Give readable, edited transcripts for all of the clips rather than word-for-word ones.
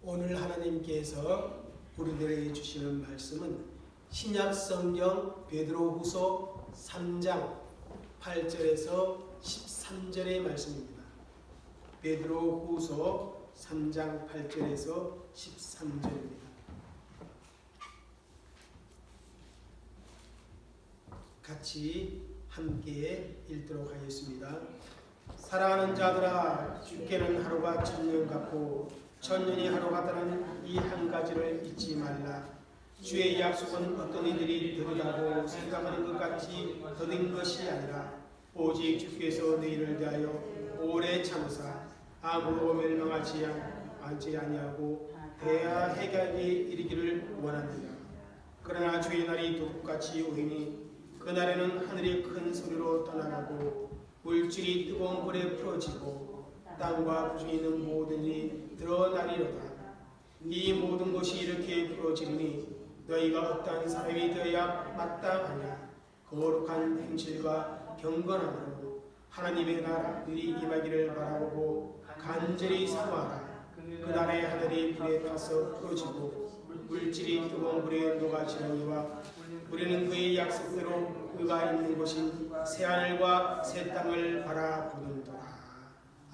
오늘 하나님께서 우리들에게 주시는 말씀은 신약성경 베드로후서 3장 8절에서 13절의 말씀입니다. 베드로후서 3장 8절에서 13절입니다. 같이 함께 읽도록 하겠습니다. 사랑하는 자들아, 주께는 하루가 천년 같고 천년이 하루 같다는 이 한 가지를 잊지 말라. 주의 약속은 어떤 이들이 더디다고 생각하는 것 같이 더딘 것이 아니라 오직 주께서 너희를 대하여 오래 참으사 아무로 멸망하지 아니하고 대하 해결에 이르기를 원하느니라. 그러나 주의 날이 도둑같이 오리니 그날에는 하늘이 큰 소리로 떠나가고 물질이 뜨거운 불에 풀어지고 땅과 그중에 있는 모든 일이 드러나리로다. 이 모든 것이 이렇게 풀어지니 너희가 어떠한 사람이 되어야 마땅하냐. 거룩한 행실과 경건함으로 하나님의 나라들이 임하기를 바라보고 간절히 사모하라. 그날에 하늘이 불에 타서 풀어지고 물질이 뜨거운 불에 녹아지느니와 우리는 그의 약속대로 그가 있는 곳인 새하늘과 새 땅을 바라보는도다.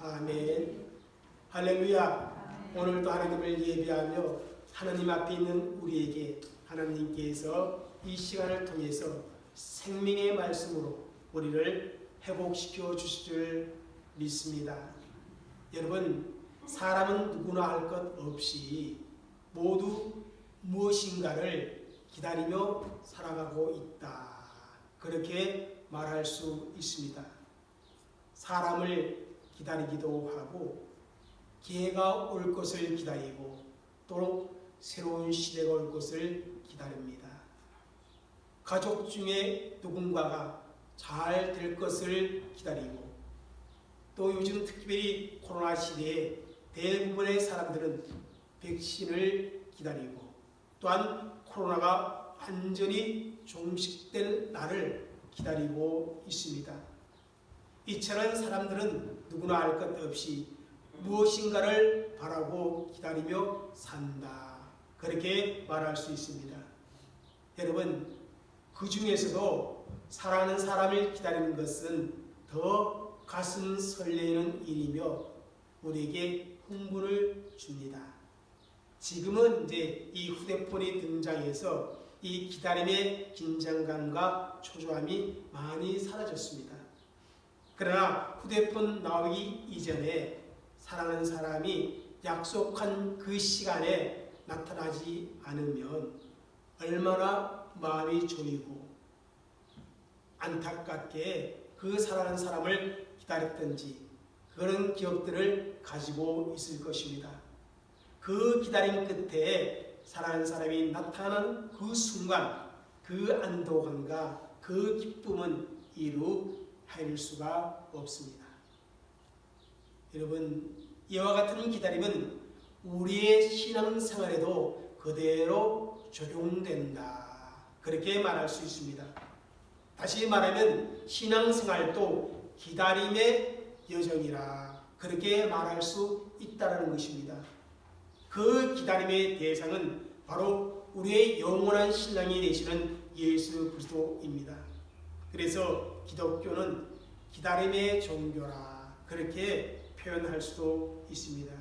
아멘. 할렐루야. 오늘도 하나님을 예배하며 하나님 앞에 있는 우리에게 하나님께서 이 시간을 통해서 생명의 말씀으로 우리를 회복시켜 주실 줄 믿습니다. 여러분, 사람은 누구나 할 것 없이 모두 무엇인가를 기다리며 살아가고 있다. 그렇게 말할 수 있습니다. 사람을 기다리기도 하고 기회가 올 것을 기다리고 또 새로운 시대가 올 것을 기다립니다. 가족 중에 누군가가 잘 될 것을 기다리고 또 요즘 특별히 코로나 시대에 대부분의 사람들은 백신을 기다리고 또한 코로나가 완전히 종식될 날을 기다리고 있습니다. 이처럼 사람들은 누구나 알 것 없이 무엇인가를 바라고 기다리며 산다. 그렇게 말할 수 있습니다. 여러분, 그 중에서도 사랑하는 사람을 기다리는 것은 더 가슴 설레는 일이며 우리에게 흥분을 줍니다. 지금은 이제 이 휴대폰이 등장해서 이 기다림의 긴장감과 초조함이 많이 사라졌습니다. 그러나 휴대폰 나오기 이전에 사랑하는 사람이 약속한 그 시간에 나타나지 않으면 얼마나 마음이 조이고 안타깝게 그 사랑하는 사람을 기다렸던지 그런 기억들을 가지고 있을 것입니다. 그 기다림 끝에 사랑하는 사람이 나타나는 그 순간 그 안도감과 그 기쁨은 이루 헤아릴 수가 없습니다. 여러분, 이와 같은 기다림은 우리의 신앙생활에도 그대로 적용된다. 그렇게 말할 수 있습니다. 다시 말하면 신앙생활도 기다림의 여정이라 그렇게 말할 수 있다는 것입니다. 그 기다림의 대상은 바로 우리의 영원한 신랑이 되시는 예수 그리스도입니다. 그래서 기독교는 기다림의 종교라 그렇게 표현할 수도 있습니다.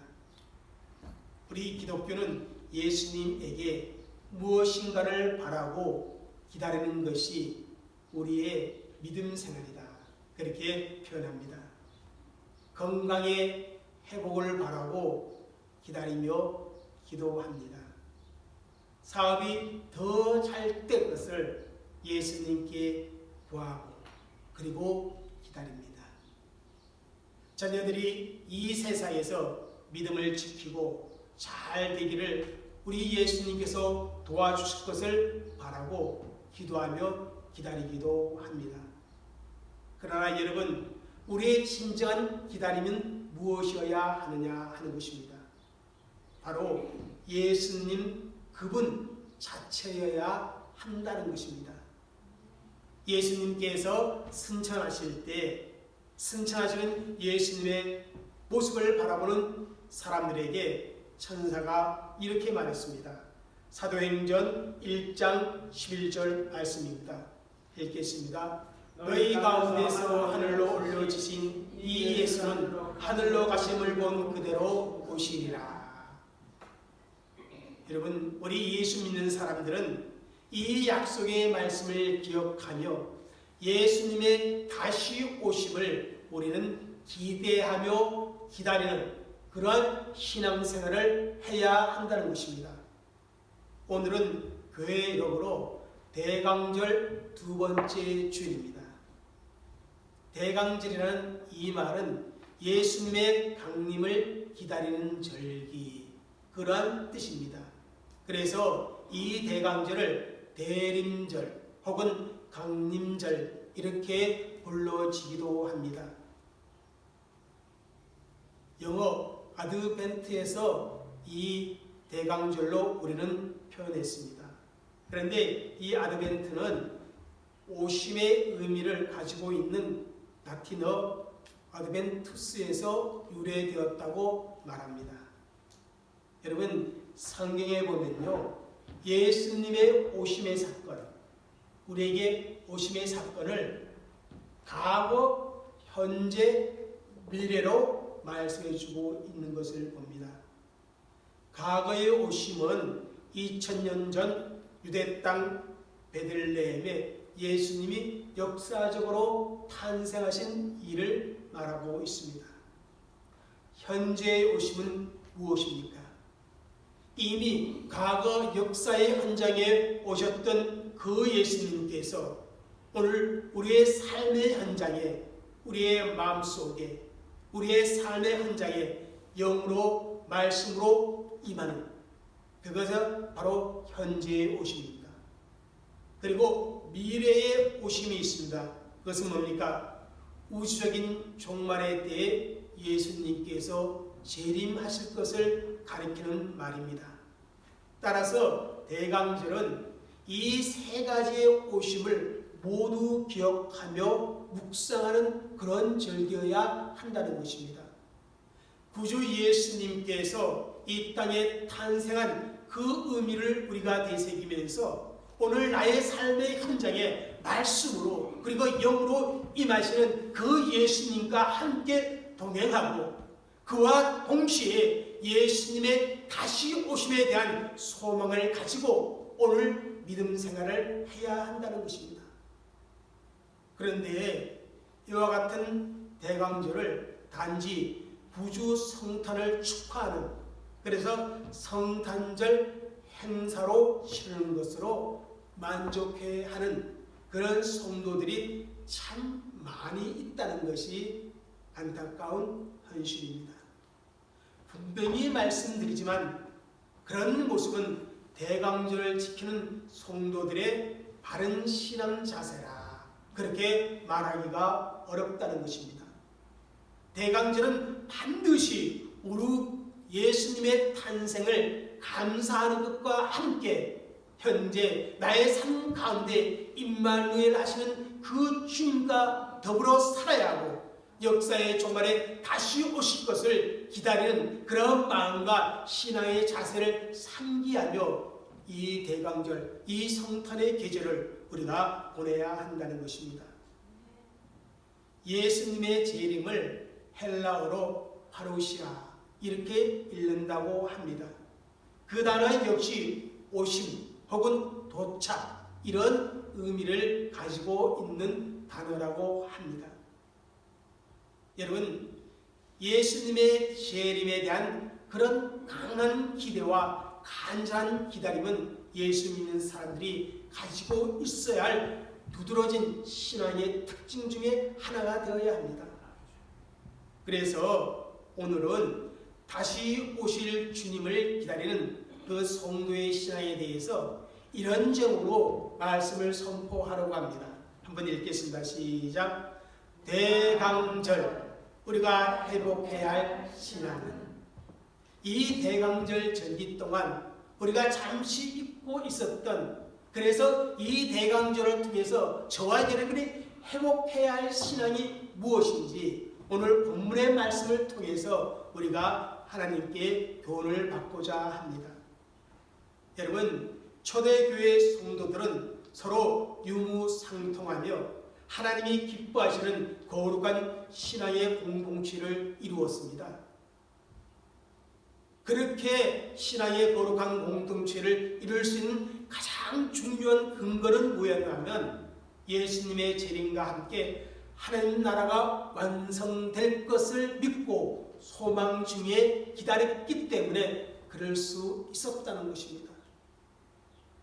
우리 기독교는 예수님에게 무엇인가를 바라고 기다리는 것이 우리의 믿음 생활이다. 그렇게 표현합니다. 건강의 회복을 바라고 기다리며 기도합니다. 사업이 더 잘 될 것을 예수님께 구하고 그리고 기다립니다. 자녀들이 이 세상에서 믿음을 지키고 잘 되기를 우리 예수님께서 도와주실 것을 바라고 기도하며 기다리기도 합니다. 그러나 여러분, 우리의 진정한 기다림은 무엇이어야 하느냐 하는 것입니다. 바로 예수님 그분 자체여야 한다는 것입니다. 예수님께서 승천하실 때 승천하시는 예수님의 모습을 바라보는 사람들에게 천사가 이렇게 말했습니다. 사도행전 1장 11절 말씀입니다. 읽겠습니다. 너희 가운데서 하늘로 올려지신 이 예수는 하늘로 가심을 본 그대로 오시리라. 여러분, 우리 예수 믿는 사람들은 이 약속의 말씀을 기억하며 예수님의 다시 오심을 우리는 기대하며 기다리는 그러한 신앙생활을 해야 한다는 것입니다. 오늘은 교회 이름으로 대강절 두 번째 주일입니다. 대강절이라는 이 말은 예수님의 강림을 기다리는 절기, 그러한 뜻입니다. 그래서 이 대강절을 대림절 혹은 강림절 이렇게 불러지기도 합니다. 영어 아드벤트에서 이 대강절로 우리는 표현했습니다. 그런데 이 아드벤트는 오심의 의미를 가지고 있는 라틴어 아드벤투스에서 유래되었다고 말합니다. 여러분, 성경에 보면요, 예수님의 오심의 사건, 우리에게 오심의 사건을 과거, 현재, 미래로 말씀해 주고 있는 것을 봅니다. 과거의 오심은 2000년 전 유대 땅 베들레헴에 예수님이 역사적으로 탄생하신 일을 말하고 있습니다. 현재의 오심은 무엇입니까? 이미 과거 역사의 현장에 오셨던 그 예수님께서 오늘 우리의 삶의 현장에, 우리의 마음속에, 우리의 삶의 현장에 영으로 말씀으로 임하는, 그것은 바로 현재의 오심입니다. 그리고 미래의 오심이 있습니다. 그것은 뭡니까? 우주적인 종말의 때에 예수님께서 재림하실 것을 가리키는 말입니다. 따라서 대강절은 이 세 가지의 오심을 모두 기억하며 묵상하는 그런 절기여야 한다는 것입니다. 구주 예수님께서 이 땅에 탄생한 그 의미를 우리가 되새기면서 오늘 나의 삶의 현장에 말씀으로 그리고 영으로 임하시는 그 예수님과 함께 동행하고 그와 동시에 예수님의 다시 오심에 대한 소망을 가지고 오늘 믿음 생활을 해야 한다는 것입니다. 그런데 이와 같은 대강절을 단지 구주 성탄을 축하하는, 그래서 성탄절 행사로 치르는 것으로 만족해하는 그런 성도들이 참 많이 있다는 것이 안타까운 현실입니다. 분명히 말씀드리지만 그런 모습은 대강절을 지키는 성도들의 바른 신앙 자세라, 그렇게 말하기가 어렵다는 것입니다. 대강절은 반드시 우리 예수님의 탄생을 감사하는 것과 함께 현재 나의 삶 가운데 임마누엘 하시는 그 주님과 더불어 살아야 하고 역사의 종말에 다시 오실 것을 기다리는 그런 마음과 신앙의 자세를 상기하며 이 대강절, 이 성탄의 계절을 우리가 보내야 한다는 것입니다. 예수님의 재림을 헬라어로 파루시아 이렇게 읽는다고 합니다. 그 단어 역시 오심 혹은 도착 이런 의미를 가지고 있는 단어라고 합니다. 여러분, 예수님의 재림에 대한 그런 강한 기대와 간절한 기다림은 예수 믿는 사람들이 가지고 있어야 할 두드러진 신앙의 특징 중에 하나가 되어야 합니다. 그래서 오늘은 다시 오실 주님을 기다리는 그 성도의 신앙에 대해서 이런 점으로 말씀을 선포하려고 합니다. 한번 읽겠습니다. 시작. 대강절, 우리가 회복해야 할 신앙은 이 대강절 절기 동안 우리가 잠시 잊고 있었던, 그래서 이 대강절을 통해서 저와 여러분이 회복해야 할 신앙이 무엇인지 오늘 본문의 말씀을 통해서 우리가 하나님께 교훈을 받고자 합니다. 여러분, 초대교회 성도들은 서로 유무상통하며 하나님이 기뻐하시는 거룩한 신앙의 공동체를 이루었습니다. 그렇게 신앙의 거룩한 공동체를 이룰 수 있는 가장 중요한 근거는 뭐였냐면 예수님의 재림과 함께 하나님 나라가 완성될 것을 믿고 소망 중에 기다렸기 때문에 그럴 수 있었다는 것입니다.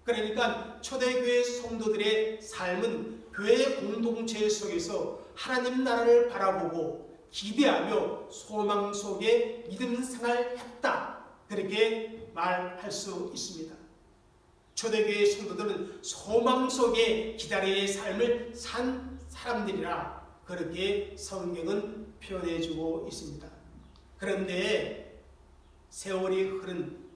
그러니까 초대교회 성도들의 삶은 교회 공동체 속에서 하나님 나라를 바라보고 기대하며 소망 속에 믿음 생활했다, 그렇게 말할 수 있습니다. 초대교회 성도들은 소망 속에 기다림의 삶을 산 사람들이라 그렇게 성경은 표현해주고 있습니다. 그런데 세월이 흐른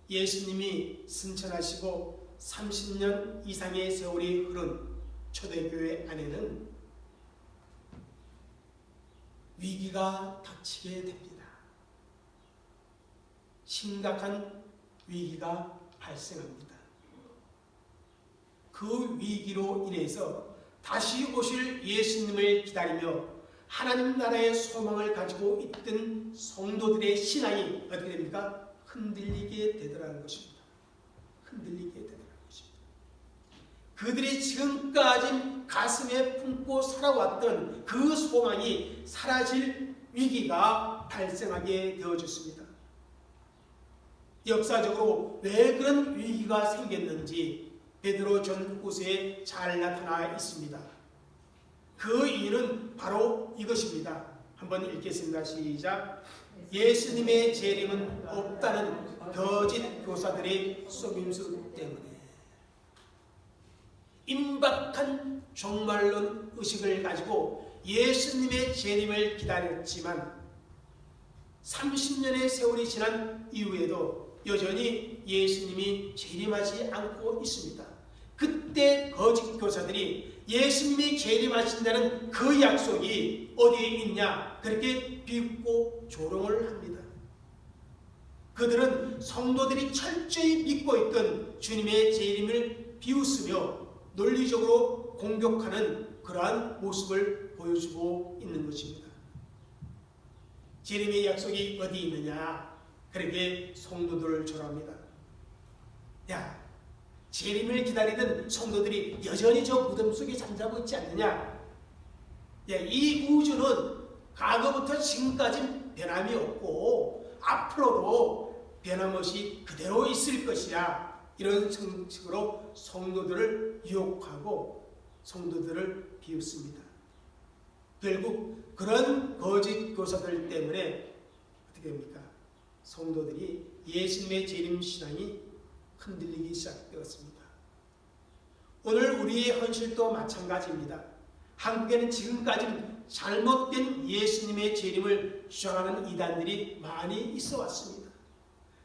예수님이 승천하시고 30년 이상의 세월이 흐른 초대교회 안에는 위기가 닥치게 됩니다. 심각한 위기가 발생합니다. 그 위기로 인해서 다시 오실 예수님을 기다리며 하나님 나라의 소망을 가지고 있던 성도들의 신앙이 어떻게 됩니까? 흔들리게 되더라는 것입니다. 흔들리게 되더라는 것입니다. 그들이 지금까지 가슴에 품고 살아왔던 그 소망이 사라질 위기가 발생하게 되어졌습니다. 역사적으로 왜 그런 위기가 생겼는지 베드로 전후서에 잘 나타나 있습니다. 그 이유는 바로 이것입니다. 한번 읽겠습니다. 시작. 예수님의 재림은 없다는 거짓 교사들의 속임수 때문에 임박한 종말론 의식을 가지고 예수님의 재림을 기다렸지만 30년의 세월이 지난 이후에도 여전히 예수님이 재림하지 않고 있습니다. 그때 거짓 교사들이 예수님이 재림하신다는 그 약속이 어디에 있냐 그렇게 비웃고 조롱을 합니다. 그들은 성도들이 철저히 믿고 있던 주님의 재림을 비웃으며 논리적으로 공격하는 그러한 모습을 보여주고 있는 것입니다. 재림의 약속이 어디 있느냐 그렇게 성도들을 조롱합니다. 야, 재림을 기다리던 성도들이 여전히 저 무덤 속에 잠자고 있지 않느냐? 이 우주는 과거부터 지금까지 변함이 없고 앞으로도 변함없이 그대로 있을 것이야. 이런 식으로 성도들을 유혹하고 성도들을 비웃습니다. 결국 그런 거짓 교사들 때문에 어떻게 됩니까? 성도들이 예수님의 재림 신앙이 흔들리기 시작되었습니다. 오늘 우리의 현실도 마찬가지입니다. 한국에는 지금까지 잘못된 예수님의 재림을 주장하는 이단들이 많이 있어 왔습니다.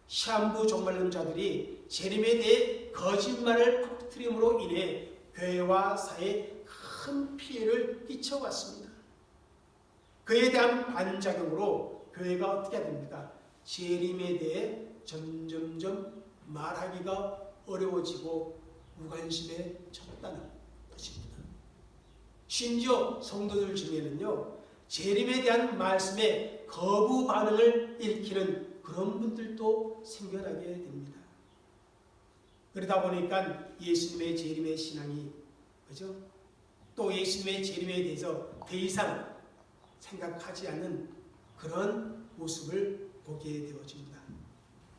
시한부 종말론자들이 재림에 대해 거짓말을 퍼뜨림으로 인해 교회와 사회에 큰 피해를 끼쳐왔습니다. 그에 대한 반작용으로 교회가 어떻게 됩니까? 재림에 대해 점점점 말하기가 어려워지고 무관심에 쳤다는 것입니다. 심지어 성도들 중에는요, 재림에 대한 말씀에 거부 반응을 일으키는 그런 분들도 생겨나게 됩니다. 그러다 보니까 예수님의 재림의 신앙이 그죠? 또 예수님의 재림에 대해서 더 이상 생각하지 않는 그런 모습을 보게 되어집니다.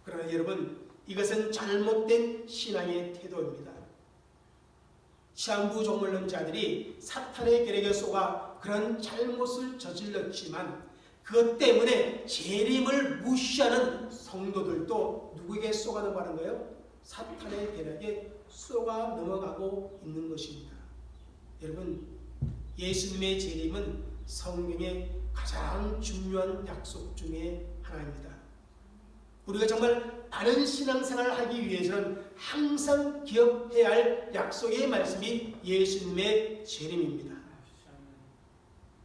그러나 여러분, 이것은 잘못된 신앙의 태도입니다. 시한부 종말론자들이 사탄의 계략에 속아 그런 잘못을 저질렀지만 그것 때문에 재림을 무시하는 성도들도 누구에게 속아 넘어가는 거예요? 사탄의 계략에 속아 넘어가고 있는 것입니다. 여러분, 예수님의 재림은 성경의 가장 중요한 약속 중에 하나입니다. 우리가 정말 바른 신앙생활을 하기 위해서는 항상 기억해야 할 약속의 말씀이 예수님의 재림입니다.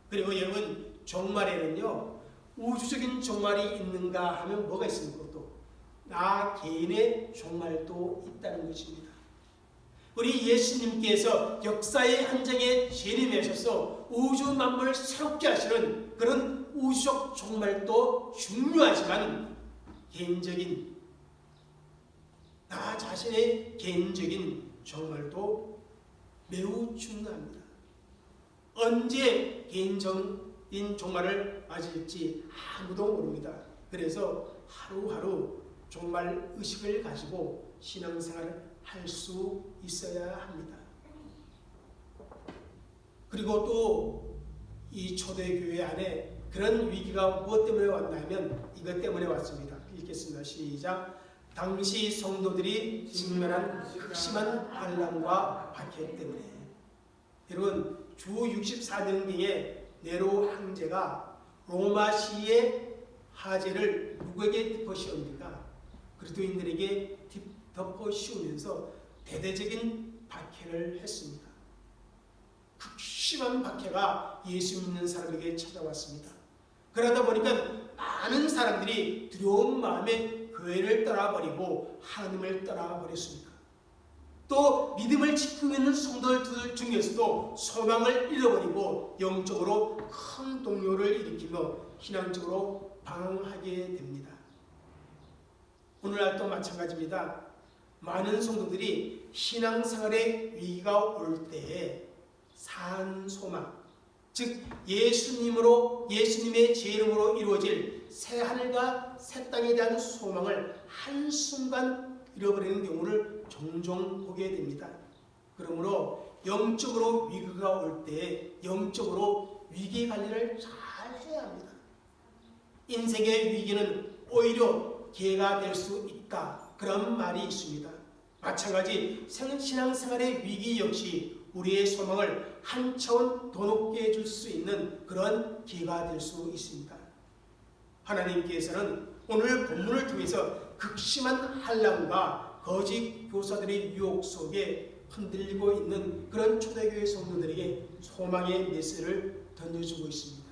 그리고 여러분, 종말에는요, 우주적인 종말이 있는가 하면 뭐가 있습니까? 또 나 개인의 종말도 있다는 것입니다. 우리 예수님께서 역사의 현장에 재림하셔서 우주 만물을 새롭게 하시는 그런 우주적 종말도 중요하지만 개인적인 나 자신의 개인적인 종말도 매우 중요합니다. 언제 개인적인 종말을 맞을지 아무도 모릅니다. 그래서 하루하루 종말 의식을 가지고 신앙생활을 할 수 있어야 합니다. 그리고 또 이 초대교회 안에 그런 위기가 무엇 때문에 왔냐면 이것 때문에 왔습니다. 읽겠습니다. 시작. 당시 성도들이 직면한 극심한 반란과 박해 때문에. 여러분, 주 64년경에 네로 황제가 로마시의 하제를 누구에게 덮어 씌웁니까? 그리스도인들에게 덮어 씌우면서 대대적인 박해를 했습니다. 극심한 박해가 예수 믿는 사람에게 찾아왔습니다. 그러다 보니까 많은 사람들이 두려운 마음에 교회를 떠나버리고 하나님을 떠나버렸습니다. 또 믿음을 지키고 있는 성도들 중에서도 소망을 잃어버리고 영적으로 큰 동요를 일으키며 신앙적으로 방황하게 됩니다. 오늘날도 마찬가지입니다. 많은 성도들이 신앙생활에 위기가 올 때에 산 소망, 즉 예수님의 제 이름으로 이루어질 새 하늘과 새 땅에 대한 소망을 한순간 잃어버리는 경우를 종종 보게 됩니다. 그러므로 영적으로 위기가 올 때 영적으로 위기 관리를 잘 해야 합니다. 인생의 위기는 오히려 기회가 될 수 있다. 그런 말이 있습니다. 마찬가지 신앙생활의 위기 역시 우리의 소망을 한 차원 더 높게 해줄 수 있는 그런 기회가 될 수 있습니다. 하나님께서는 오늘 본문을 통해서 극심한 환난과 거짓 교사들의 유혹 속에 흔들리고 있는 그런 초대교회 성도들에게 소망의 메시지를 던져주고 있습니다.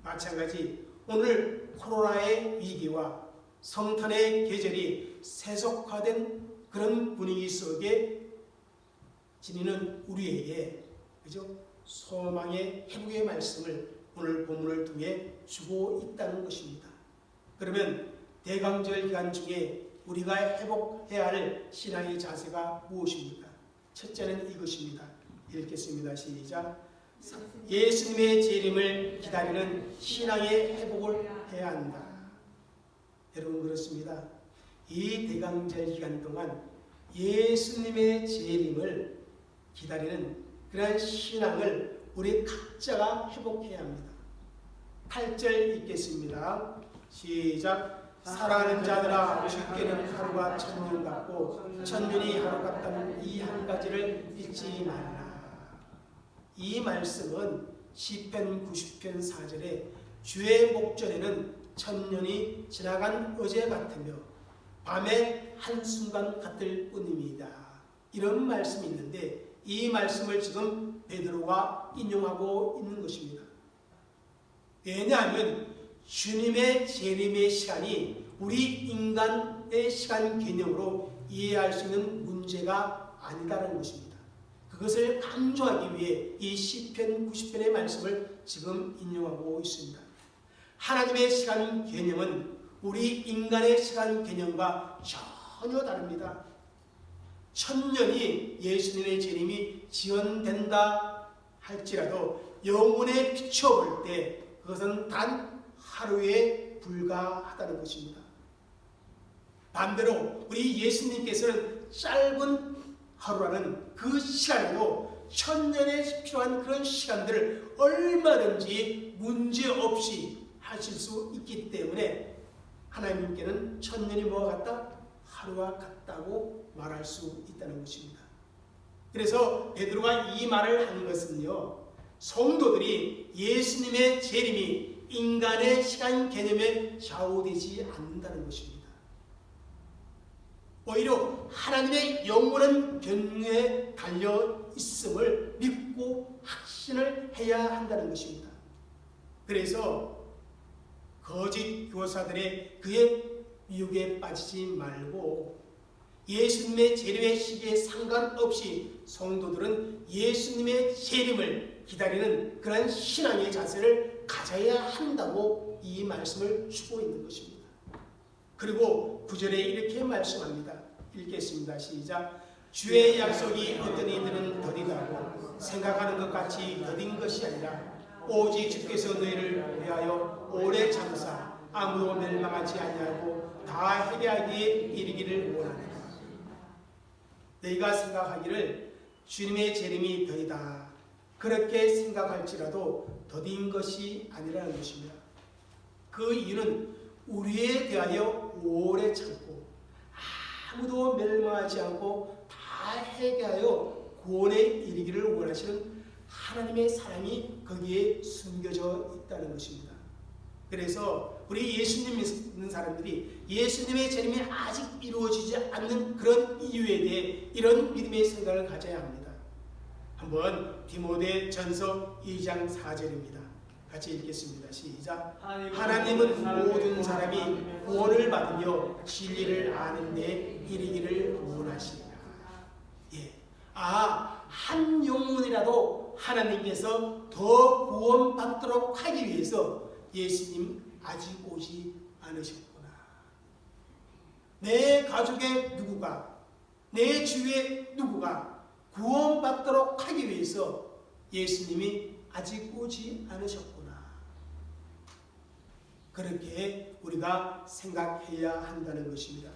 마찬가지 오늘 코로나의 위기와 성탄의 계절이 세속화된 그런 분위기 속에 지니는 우리에게 그죠? 소망의 회복의 말씀을 오늘 본문을 통해 주고 있다는 것입니다. 그러면 대강절 기간 중에 우리가 회복해야 할 신앙의 자세가 무엇입니까? 첫째는 이것입니다. 읽겠습니다. 시작. 예수님의 재림을 기다리는 신앙의 회복을 해야 한다. 여러분 그렇습니다. 이 대강절 기간 동안 예수님의 재림을 기다리는 그러한 신앙을 우리 각자가 회복해야 합니다. 8절 읽겠습니다. 시작. 사랑하는 자들아, 주께는 하루가 천년 같고 천년이 하루 같다는 이 한 가지를 잊지 말라. 이 말씀은 시편 90편 4절에 주의 목전에는 천년이 지나간 어제 같으며 밤의 한순간 같을 뿐입니다. 이런 말씀이 있는데 이 말씀을 지금 베드로가 인용하고 있는 것입니다. 왜냐하면 주님의 재림의 시간이 우리 인간의 시간 개념으로 이해할 수 있는 문제가 아니다라는 것입니다. 그것을 강조하기 위해 이 시편 90편의 말씀을 지금 인용하고 있습니다. 하나님의 시간 개념은 우리 인간의 시간 개념과 전혀 다릅니다. 천년이 예수님의 재림이 지연된다 할지라도 영혼에 비춰볼 때 그것은 단 하루에 불과하다는 것입니다. 반대로 우리 예수님께서는 짧은 하루라는 그 시간에도 천년에 필요한 그런 시간들을 얼마든지 문제없이 하실 수 있기 때문에 하나님께는 천년이 뭐와 같다? 하루와 같다고 말할 수 있다는 것입니다. 그래서 베드로가 이 말을 한 것은요, 성도들이 예수님의 재림이 인간의 시간 개념에 좌우되지 않는다는 것입니다. 오히려 하나님의 영원한 변경에 달려 있음을 믿고 확신을 해야 한다는 것입니다. 그래서 거짓 교사들의 그의 유혹에 빠지지 말고 예수님의 재림의 시기에 상관없이 성도들은 예수님의 재림을 기다리는 그런 신앙의 자세를 가져야 한다고 이 말씀을 주고 있는 것입니다. 그리고 9절에 이렇게 말씀합니다. 읽겠습니다. 시작. 주의 약속이 어떤 이들은 더디다고 생각하는 것 같이 더딘 것이 아니라 오직 주께서 너희를 위하여 오래 참사 아무도 멸망하지 아니하고 다 회개하기에 이르기를 원하노라. 너희가 생각하기를 주님의 재림이 더디다 그렇게 생각할지라도 더딘 것이 아니라는 것입니다. 그 이유는 우리에 대하여 오래 참고 아무도 멸망하지 않고 다 회개하여 구원에 이르기를 원하시는 하나님의 사랑이 거기에 숨겨져 있다는 것입니다. 그래서 우리 예수님 믿는 사람들이 예수님의 재림이 아직 이루어지지 않는 그런 이유에 대해 이런 믿음의 생각을 가져야 합니다. 한번 디모데 전서 2장 4절입니다. 같이 읽겠습니다. 시작. 하나님은 모든 사람이 구원을 받으며 진리를 아는 데 이르기를 원하시니라. 한 영혼이라도 하나님께서 더 구원받도록 하기 위해서 예수님 아직 오지 않으셨구나. 내 가족의 누구가, 내 주위의 누구가 구원받도록 하기 위해서 예수님이 아직 오지 않으셨구나. 그렇게 우리가 생각해야 한다는 것입니다.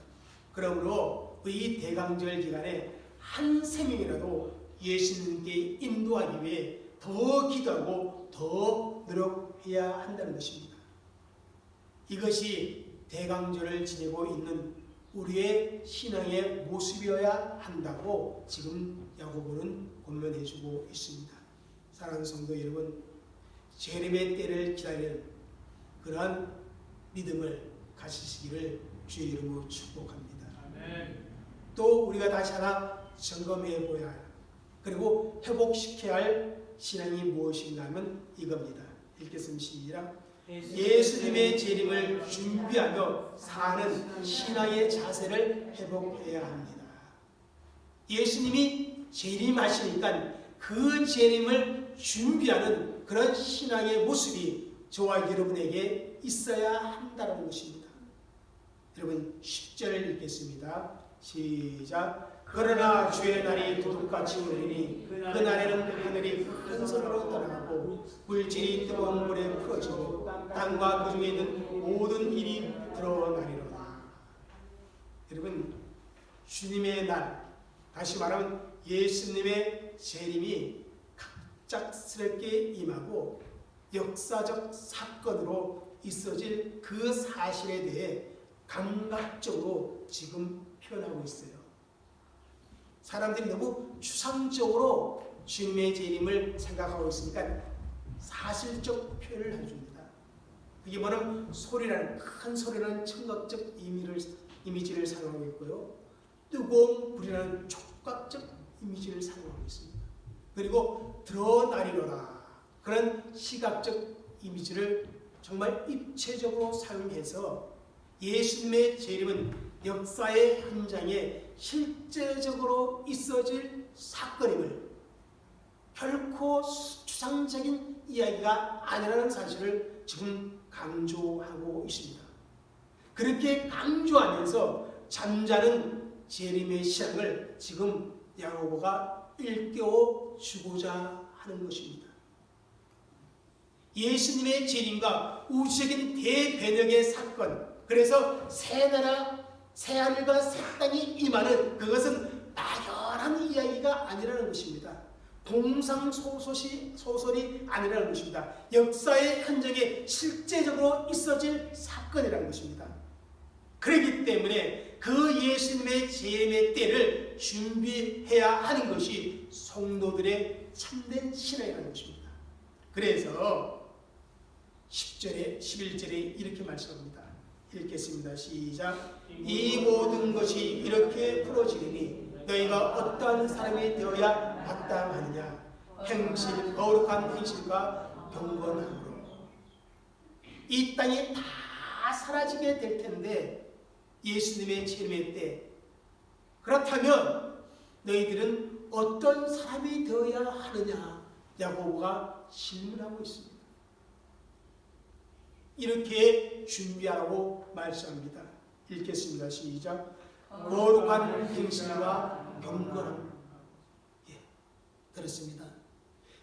그러므로 이 대강절 기간에 한 생명이라도 예수님께 인도하기 위해 더 기도하고 더 노력해야 한다는 것입니다. 이것이 대강절을 지내고 있는 우리의 신앙의 모습이어야 한다고 지금 야고보는 권면해주고 있습니다. 사랑하는 성도 여러분, 재림의 때를 기다리는 그러한 믿음을 가지시기를 주의 이름으로 축복합니다. 아멘. 또 우리가 다시 하나 점검해 보아야 할, 그리고 회복시켜야 할 신앙이 무엇인가 하면 이겁니다. 읽겠습니다. 시작. 예수님의 재림을 준비하며 사는 신앙의 자세를 회복해야 합니다. 예수님이 재림하시니까 그 재림을 준비하는 그런 신앙의 모습이 저와 여러분에게 있어야 한다는 것입니다. 여러분 10절을 읽겠습니다. 시작. 그러나 주의 날이 도둑같이 오리니 그날에는 하늘이 큰 소리로 떠나가고 물질이 뜨거운 물에 풀어지고 땅과 그 중에 있는 모든 일이 드러나리로다. 여러분 주님의 날, 다시 말하면 예수님의 재림이 갑작스럽게 임하고 역사적 사건으로 있어질 그 사실에 대해 감각적으로 지금 표현하고 있어요. 사람들이 너무 추상적으로 주님의 재림을 생각하고 있으니까 사실적 표현을 해줍니다. 그게 뭐냐면 소리라는, 큰 소리라는 청각적 이미지를 사용하고 있고요. 뜨거운 불이라는 촉각적 이미지를 사용하고 있습니다. 그리고 드러나리로라, 그런 시각적 이미지를 정말 입체적으로 사용해서 예수님의 재림은 역사의 현장에 실제적으로 있어질 사건임을, 결코 추상적인 이야기가 아니라는 사실을 지금 강조하고 있습니다. 그렇게 강조하면서 잠자는 재림의 시작을 지금 야고보가 일깨워 주고자 하는 것입니다. 예수님의 재림과 우주적인 대변혁의 사건, 그래서 새 나라, 새 하늘과 새 땅이 임하는 그것은 막연한 이야기가 아니라는 것입니다. 동상소설이 아니라는 것입니다. 역사의 현장에 실제적으로 있어질 사건이라는 것입니다. 그렇기 때문에 그 예수님의 재림의 때를 준비해야 하는 것이 성도들의 참된 신앙이라는 것입니다. 그래서 10절에 11절에 이렇게 말씀합니다. 읽겠습니다. 시작. 이 모든 것이 이렇게 풀어지리니 너희가 어떠한 사람이 되어야 마땅하느냐. 행실, 거룩한 행실과 경건함으로. 이 땅에 다 다 사라지게 될 텐데 예수님의 재림의 때 그렇다면 너희들은 어떤 사람이 되어야 하느냐 야고보가 질문하고 있습니다. 이렇게 준비하라고 말씀합니다. 읽겠습니다. 시작. 거룩한 행실과 경건함. 그렇습니다.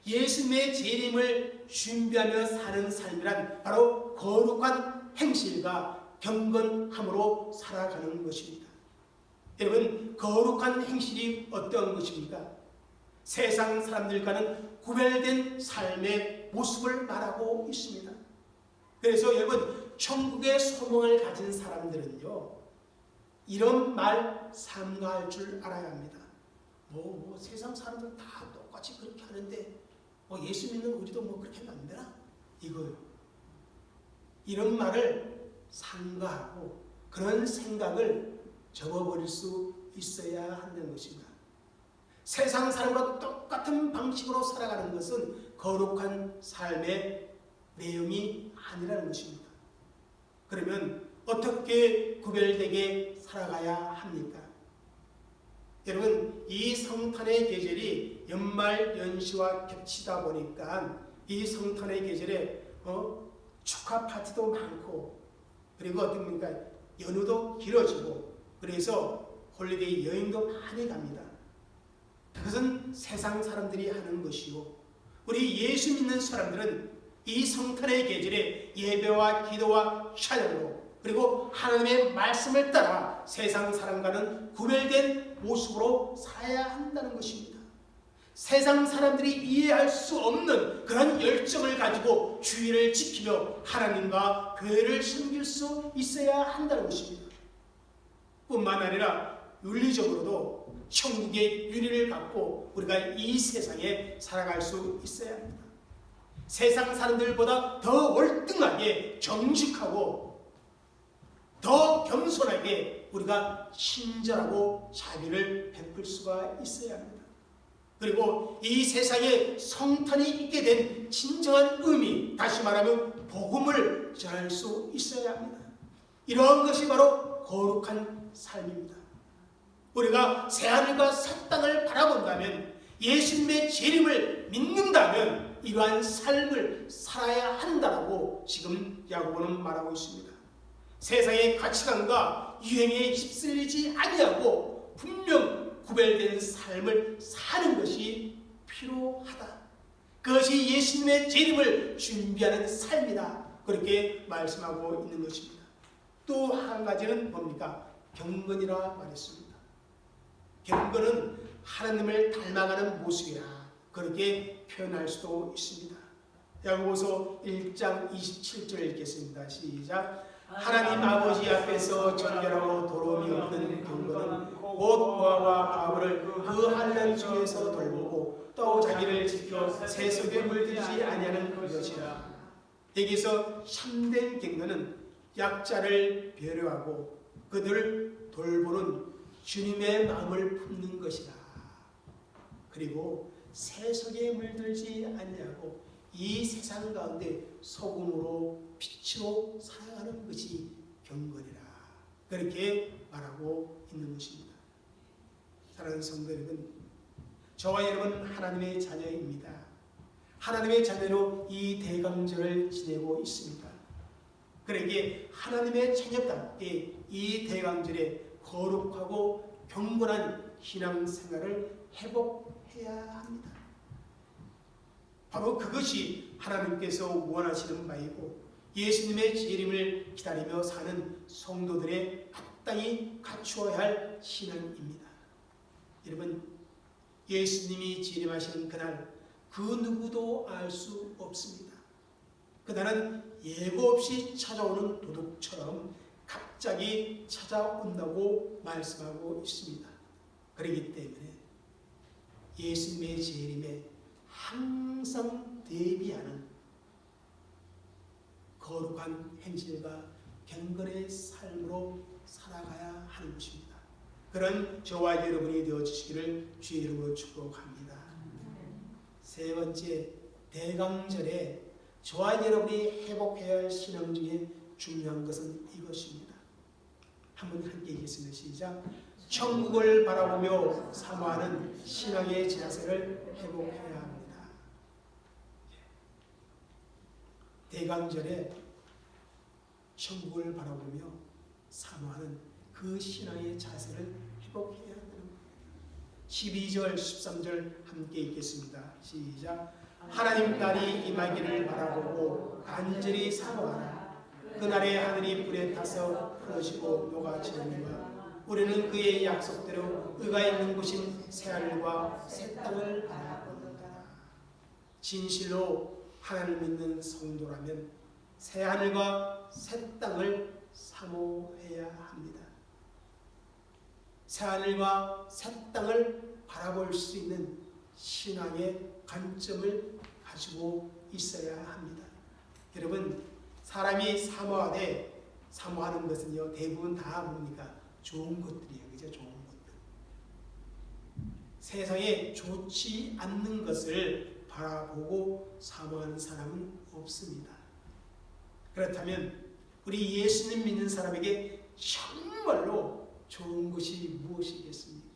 예수님의 재림을 준비하며 사는 삶이란 바로 거룩한 행실과 경건함으로 살아가는 것입니다. 여러분, 거룩한 행실이 어떤 것입니까? 세상 사람들과는 구별된 삶의 모습을 말하고 있습니다. 그래서 여러분, 천국의 소망을 가진 사람들은요, 이런 말 삼가할 줄 알아야 합니다. 세상 사람들 다 똑같이 그렇게 하는데 예수 믿는 우리도 그렇게 하면 안 되나? 이거요. 이런 말을 삼가하고 그런 생각을 접어버릴 수 있어야 한다는 것입니다. 세상 사람과 똑같은 방식으로 살아가는 것은 거룩한 삶의 내용이 아니라는 것입니다. 그러면 어떻게 구별되게 살아가야 합니까? 여러분, 이 성탄의 계절이 연말 연시와 겹치다 보니까 이 성탄의 계절에 축하 파티도 많고 그리고 어떻습니까? 연휴도 길어지고 그래서 홀리데이 여행도 많이 갑니다. 그것은 세상 사람들이 하는 것이고 우리 예수 믿는 사람들은 이 성탄의 계절에 예배와 기도와 찬양으로 그리고 하나님의 말씀을 따라 세상 사람과는 구별된 모습으로 살아야 한다는 것입니다. 세상 사람들이 이해할 수 없는 그런 열정을 가지고 주의를 지키며 하나님과 교회를 섬길 수 있어야 한다는 것입니다. 뿐만 아니라 윤리적으로도 천국의 윤리를 갖고 우리가 이 세상에 살아갈 수 있어야 합니다. 세상 사람들보다 더 월등하게 정직하고 더 겸손하게 우리가 친절하고 자비를 베풀 수가 있어야 합니다. 그리고 이 세상에 성탄이 있게 된 진정한 의미, 다시 말하면 복음을 전할 수 있어야 합니다. 이러한 것이 바로 거룩한 삶입니다. 우리가 새하늘과 새 땅을 바라본다면 예수님의 재림을 믿는다면 이러한 삶을 살아야 한다라고 지금 야고보는 말하고 있습니다. 세상의 가치관과 유행에 휩쓸리지 아니하고 분명 구별된 삶을 사는 것이 필요하다. 그것이 예수님의 재림을 준비하는 삶이다. 그렇게 말씀하고 있는 것입니다. 또 한 가지는 뭡니까? 경건이라 말했습니다. 경건은 하나님을 닮아가는 모습이라 그렇게 표현할 수도 있습니다. 야고보서 1장 27절 읽겠습니다. 시작. 하나님 아버지 앞에서 정결하고 도름이 없는 경건은 곧 고아와 과부를 그 한란 중에서 돌보고 또 자기를 지켜 세속에 물들지 아니하는 것이라. 여기서 참된 경건은 약자를 배려하고 그들을 돌보는 주님의 마음을 품는 것이라. 그리고 세속에 물들지 아니하고 이 세상 가운데 소금으로 빛으로 살아가는 것이 경건이라. 그렇게 말하고 있는 것입니다. 사랑하는 성도 여러분, 저와 여러분 하나님의 자녀입니다. 하나님의 자녀로 이 대강절을 지내고 있습니다. 그러기에 하나님의 자녀답게 이 대강절에 거룩하고 경건한 신앙생활을 회복해야 합니다. 바로 그것이 하나님께서 원하시는 바이고 예수님의 재림을 기다리며 사는 성도들의 마땅히 갖추어야 할 신앙입니다. 여러분, 예수님이 재림하시는 그날 그 누구도 알 수 없습니다. 그날은 예고 없이 찾아오는 도둑처럼 갑자기 찾아온다고 말씀하고 있습니다. 그렇기 때문에 예수님의 재림에 항상 대비하는 거룩한 행실과 경건의 삶으로 살아가야 하는 것입니다. 그런 저와 여러분이 되어주시기를 주의 이름으로 축복합니다. 세 번째, 대강절에 저와 여러분이 회복해야 할 신앙 중에 중요한 것은 이것입니다. 한번 함께 읽겠습니다. 시작. 천국을 바라보며 사모하는 신앙의 자세를 회복해야 합니다. 대강절에 천국을 바라보며 사모하는 그 신앙의 자세를 회복해야 한다는 겁니다. 12절, 13절 함께 읽겠습니다. 시작. 하나님 날이 임하기를 바라보고 간절히 사모하라. 그날에 하늘이 불에 타서 풀어지고 녹아지느니라. 우리는 그의 약속대로 의가 있는 곳인 새하늘과 새 땅을 바라본다. 진실로 하나님을 믿는 성도라면 새하늘과 새 땅을 사모해야 합니다. 새하늘과 새 땅을 바라볼 수 있는 신앙의 관점을 가지고 있어야 합니다. 여러분, 사람이 사모하는 것은요, 대부분 다 뭡니까? 좋은 것들이에요. 그죠? 좋은 것들. 세상에 좋지 않는 것을 바라보고 사모하는 사람은 없습니다. 그렇다면 우리 예수님 믿는 사람에게 정말로 좋은 것이 무엇이겠습니까?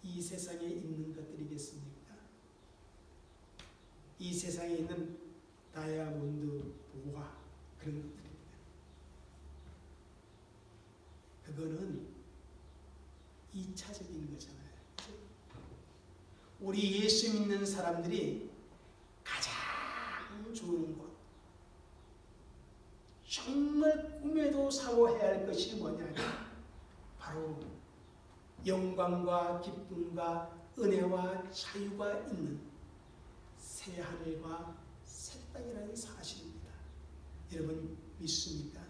이 세상에 있는 것들이겠습니까? 이 세상에 있는 다이아몬드, 보화 그런 것들입니다. 그거는 2차적인 거잖아요. 우리 예수 믿는 사람들이 가장 좋은 것, 정말 꿈에도 사모해야 할 것이 뭐냐면 바로 영광과 기쁨과 은혜와 자유가 있는 새 하늘과 새 땅이라는 사실입니다. 여러분 믿습니까?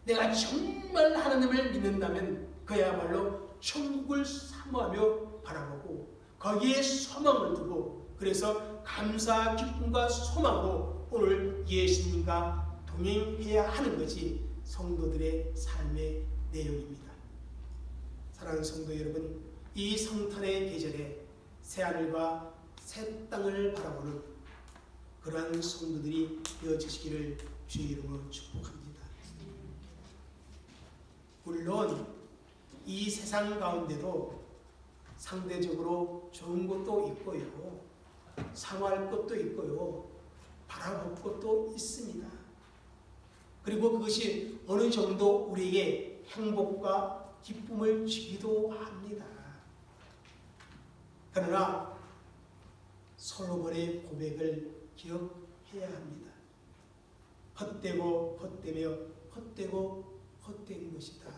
내가 정말 하나님을 믿는다면 그야말로 천국을 사모하며 바라보고 거기에 소망을 두고 그래서 감사, 기쁨과 소망으로 오늘 예수님과 동행해야 하는 것이 성도들의 삶의 내용입니다. 사랑하는 성도 여러분, 이 성탄의 계절에 새하늘과 새 땅을 바라보는 그러한 성도들이 되어주시기를 주의 이름으로 축복합니다. 물론 이 세상 가운데도 상대적으로 좋은 것도 있고요, 사모할 것도 있고요, 바라볼 것도 있습니다. 그리고 그것이 어느 정도 우리에게 행복과 기쁨을 주기도 합니다. 그러나 솔로몬의 고백을 기억해야 합니다. 헛되고 헛되며 헛되고 헛된 것이다.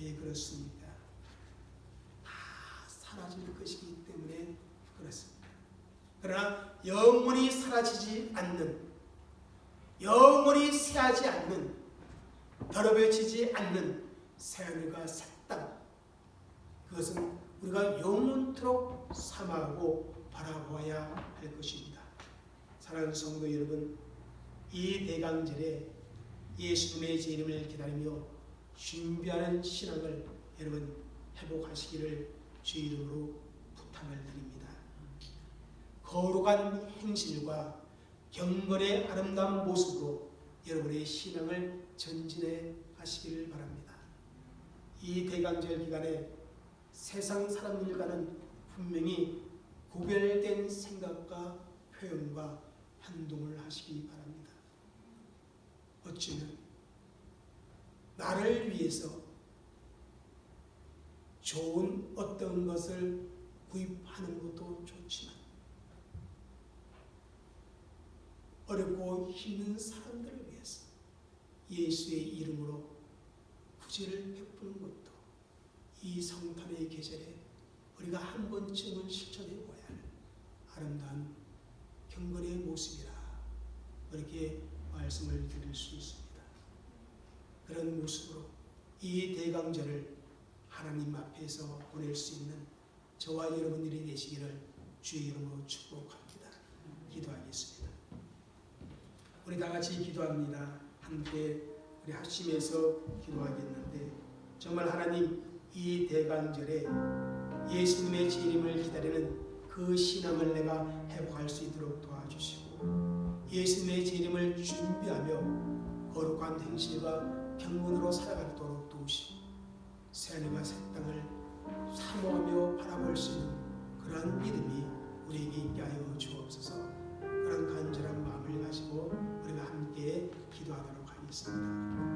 왜 그렇습니까? 다 사라질 것이기 때문에 그렇습니다. 그러나 영원히 사라지지 않는, 영원히 새하지 않는, 더럽혀지지 않는 새하늘과 새 땅, 그것은 우리가 영원토록 사모하고 바라보아야 할 것입니다. 사랑하는 성도 여러분, 이 대강절에 예수님의 제 이름을 기다리며 준비하는 신앙을 여러분 회복하시기를 주의 이름으로 부탁을 드립니다. 거룩한 행실과 경건의 아름다운 모습으로 여러분의 신앙을 전진해 가시기를 바랍니다. 이 대강절 기간에 세상 사람들과는 분명히 구별된 생각과 표현과 행동을 하시기 바랍니다. 어쩌면 나를 위해서 좋은 어떤 것을 구입하는 것도 좋지만 어렵고 힘든 사람들을 위해서 예수의 이름으로 구제를 베푸는 것도 이 성탄의 계절에 우리가 한 번쯤은 실천해 보아야 할 아름다운 경건의 모습이라 그렇게 말씀을 드릴 수 있습니다. 그런 모습으로 이 대강절을 하나님 앞에서 보낼 수 있는 저와 여러분들이 되시기를 주의 이름으로 축복합니다. 기도하겠습니다. 우리 다 같이 기도합니다. 함께 우리 합심해서 기도하겠는데 정말 하나님 이 대강절에 예수님의 재림을 기다리는 그 신앙을 내가 회복할 수 있도록 도와주시고 예수님의 재림을 준비하며 거룩한 행실과 경건으로 살아가도록 도우시고 새하늘과 새 땅을 사모하며 바라볼 수 있는 그러한 믿음이 우리에게 있게 하여 주옵소서. 그런 간절한 마음을 가지고 우리가 함께 기도하도록 하겠습니다.